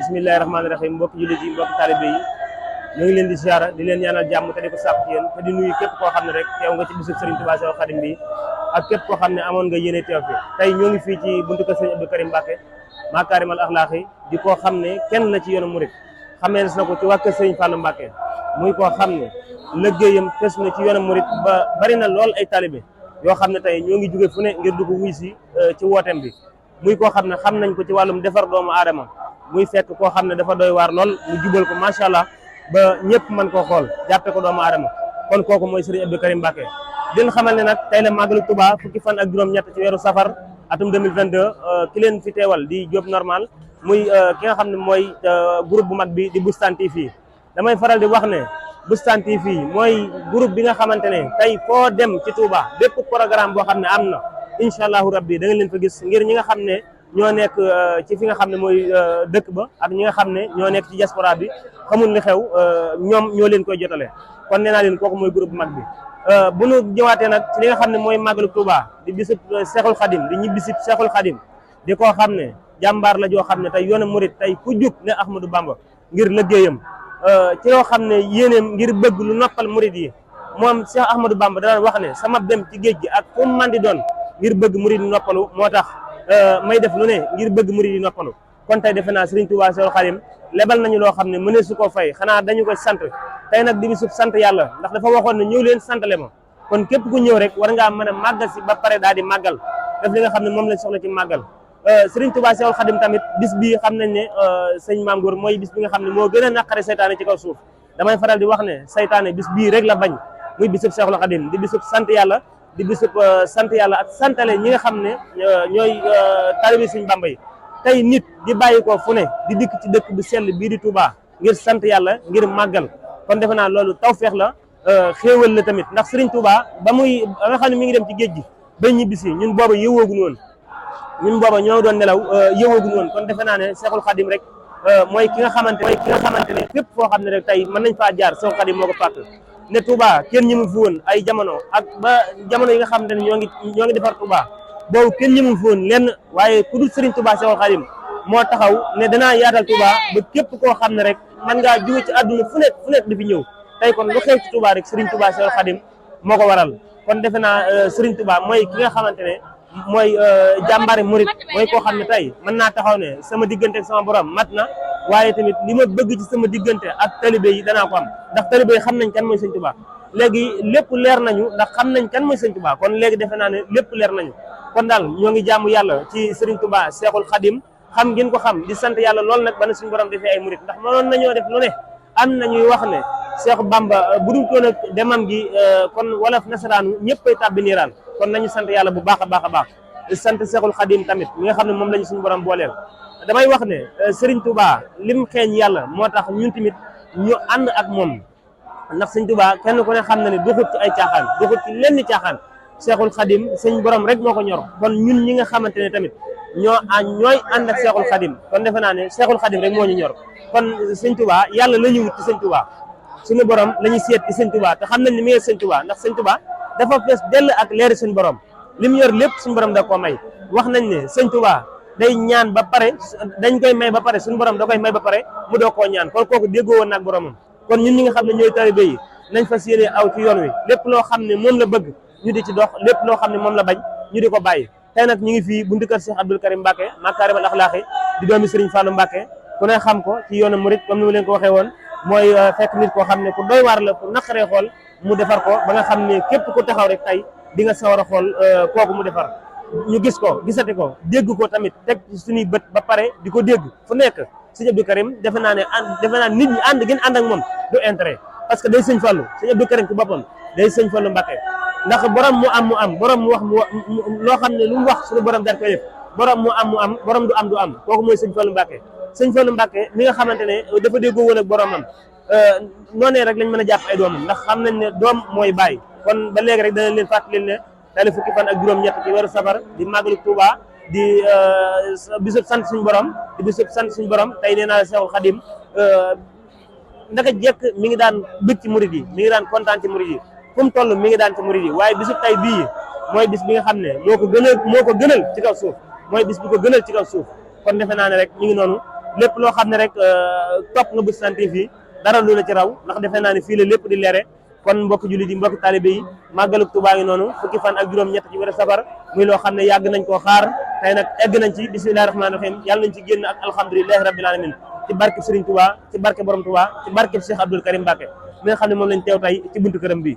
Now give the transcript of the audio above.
bismillahir rahmanir rahim mbokk jullit yi mbokk talibé yi ñu ngi leen di ziara di leen ñaanal jàmm te di ko sàkku ci yéen te di nuyu képp koo xam ne rek teew nga ci bisub Serigne Touba Cheikhoul Khadim bi ak képp koo xam ne amoon nga yéene teew fi tey ñoo ngi fii ci buntu kër Serigne Abdou Karim Mbacké Makarimal Akhlaqi di koo xam ne kenn la ci yoonu murid xamee na ko ci waa kër Serigne Fallou Mbacké muy koo xam ne liggéeyam fës na ci yoonu murid ba bari na lool ay talibé yoo xam ne tey ñoo ngi jóge fu ne ngir dugg wuy si ci wooteem bi muy koo xam ne xam nañ ko ci wàllum defar doomu aadama muy fekk koo xam ne dafa doy waar lool mu jubal ko macha allah ba ñëpp mën koo xool jàppe ko doomu aadama kon kooku mooy Serigne Abdou Karim Mbacké din xamal ne nag tey la màggalu Touba fukki fan ak juróom-ñett ci weeru safar atum 2022 ki leen fi teewal di Diop Normal muy ki nga xam ne mooy groupe bu mag bi di Boustan TV damay faral di wax ne Boustan TV mooy groupe bi nga xamante ne tey foo dem ci Touba bépp programme boo xam ne am na incha allahu rabbi da nga leen fa gis ngir ñi nga xam ne ñoo nekk ci fi nga xam ne mooy dëkk ba ak ñi nga xam ne ñoo nekk ci diaspora bi xamul li xew ñoom ñoo leen koy jotale kon nee naa leen kooku mooy groupe mag bi bu nu ñëwaatee nag ci li nga xam ne mooy màggalu Touba di bisub Cheikhoul Khadim di ñi bisub Cheikhoul Khadim di koo xam ne jàmbaar la joo xam ne tey yoonu murid tey ku jug ne Ahmadou Bamba ngir liggéeyam ci loo xam ne yéeneem ngir bëgg lu noppal murid yi moom Cheikh Ahmadou Bamba daan wax ne sama dem ci géej gi ak fu mu mën di doon ngir bëgg murid yi noppalu moo tax may def lu ne ngir bëgg murid yi noppalu kon tey defe naa Serigne Touba Cheikhoul Khadim lebal nañu loo xam ne mënee su ko fay xanaa dañu koy sant tey nag di bisub sant yàlla ndax dafa waxoon ne ñëw leen santale ma kon képp ku ñëw rek war ngaa mën a màggal si ba pare daal di màggal def li nga xam ne moom lañ soxla ci màggal Serigne Touba Cheikhoul Khadim tamit bis bii xam nañ ne sëñ Maam Góor mooy bis bi nga xam ne moo gën a naqare saytaane ci kaw suuf damay faral di wax ne saytaane bis bii rek la bañ muy bisub Cheikhoul Khadim di bisub sant yàlla di bisub sant yàlla ak santale ñi nga xam ne ñooy taalibe Sëñ Bamba yi tey nit di bàyyi ko fu ne di dikk ci dëkk bu sell bii di Touba ngir sant yàlla ngir màggal kon defe naa loolu tawfeex la xéewal la tamit ndax Serigne Touba ba nga xam ne mi ngi dem ci géej gi ba ñibbisi ñun booba yëwooguñu woon ñun booba ñoo doon nelaw yëwooguñu woon kon defe naa ne Cheikhoul Khadim rek mooy ki nga xamante ne fépp foo xam ne rek tey mën nañ faa jaar Cheikhoul Khadim moo ko fàkk ne Touba kenn ñi mu fi woon ay jamono ak ba jamono yi nga xamante ne ñoo ngi defar Touba boobu kenn ñi mu fi woon lenn waaye ku dul Serigne Touba Cheikhoul Khadim moo taxaw ne danaa yaatal Touba ba képp koo xam ne rek man ngaa jóge ci àdduna fu nekk di fi ñëw tey kon lu xew ci Touba rek Serigne Touba Cheikhoul Khadim moo ko waral kon defe naa Serigne Touba mooy ki nga xamante ne mooy jàmbaari murid mooy koo xam ne tey mën naa taxaw ne sama diggante ak sama borom mat na waaye tamit li ma bëgg ci sama diggante ak talibé yi danaa ko am ndax talibé yi xam nañ kan mooy Serigne Touba léegi lépp leer nañu ndax xam nañ kan mooy Serigne Touba kon léegi defe naa ne lépp leer nañu kon daal ñoo ngi jaamu yàlla ci Serigne Touba Cheikhoul Khadim xam ngeen ko xam di sant yàlla loolu nag ba na suñu borom defee ay murid ndax mënoon nañoo def lu ne am nañuy wax ne Cheikh Bamba bu dul toon ak demam gi kon wolof nasaraanu ñëpp ay tàbbi niiraan kon nañu sant yàlla bu baax a baax a baax di sant Cheikhoul Khadim tamit mi nga xam ne moom lañu suñu borom booleel damay wax ne Serigne Touba lim xeeñ yàlla moo tax ñun tamit ñu ànd ak moom ndax Serigne Touba kenn ku ne xam na ne doxut ci ay caaxaan doxut ci lenn caaxaan Cheikhoul Khadim suñu borom rek moo ko ñor kon ñun ñi nga xamante ne tamit ñooy ànd ak Cheikhoul Khadim kon defe naa ne Cheikhoul Khadim rek moo ñu ñor kon Serigne Touba yàlla la ñu wut ci Serigne Touba suñu borom la ñuy seet ci Serigne Touba te xam nañ ni mi ngi Serigne Touba ndax Serigne Touba dafa fees dell ak leeri suñu borom li mu yor lépp suñu borom da koo may wax nañ ne Serigne Touba day ñaan ba pare dañ koy may ba pare suñu borom da koy may ba pare mu doo koo ñaan kon kooku déggoo woon nag boromam kon ñun ñi nga xam ne ñooy talibé yi nañ fas yéene aw ci yoon wi lépp loo xam ne moom la bëgg ñu di ci dox lépp loo xam ne moom la bañ ñu di ko bàyyi tey nag ñu ngi fii buntu kër Cheikh Abdou Karim Mbacké Makarimal Akhlaqi di doomi Serigne Fallou Mbacké ku ne xam ko ci yoonu murid comme ni ma leen ko waxee woon mooy fekk nit koo xam ne ku doy waar la ku naqaree xool mu defar ko ba nga xam ne képp ku taxaw rek tey di nga sawar a xool kooku mu defar ñu gis ko gisati ko dégg ko tamit teg suñuy bët ba pare di ko dégg fu nekk Serigne Abdou Karim defe naa nit ñi ànd gën ànd ak moom du intérêt parce que day Serigne Fallou Serigne Abdou Karim ci boppam day Serigne Fallou Mbacké ndax borom mu am borom mu wax loo xam ne lu mu wax suñu borom dar koy def borom mu am borom du am kooku mooy Serigne Fallou Mbacké Serigne Fallou Mbacké mi nga xamante ne dafa déggoo woon ak boromam noonee rek lañ mën a jàpp ay doomam ndax xam nañ ne doom mooy bàyyi kon ba léegi rek danañ leen fàttali ne tey fukki fan ak juróom-ñett ci weeru safar di màggalu Touba di bisub sant suñu borom di bisub sant suñu borom tey nee naa Cheikhoul Khadim ndaka jekk mi ngi daan bëgg ci murid yi mi ngi daan kontaan ci murid yi fu mu toll mi ngi daan ci murid yi waaye bisub tey bii mooy bis bi nga xam ne moo ko gënal ci kaw suuf mooy bis bi ko gënal ci kaw suuf kon defe naa ne rek mi ngi noonu lépp loo xam ne rek topp nga Bichri TV fii dara lu la ci raw ndax defe naa ne fii la lépp di leere kon mbokk jullit yi mbokk taalibe yi màggalug Tuubaa ngi noonu fukki fan ak juróom-ñett ci weeru safar muy loo xam ne yàgg nañ koo xaar tey nag egg nañ ci bismillahi rahmaani rahim yàlla nañ ci génn ak alhamdulilahi rabbil alamin ci barke Serigne Touba ci barke borom Touba ci barke Cheikh Abdoul Karim Mbacké mi nga xam ne moom lañ teew tey ci buntu këram bii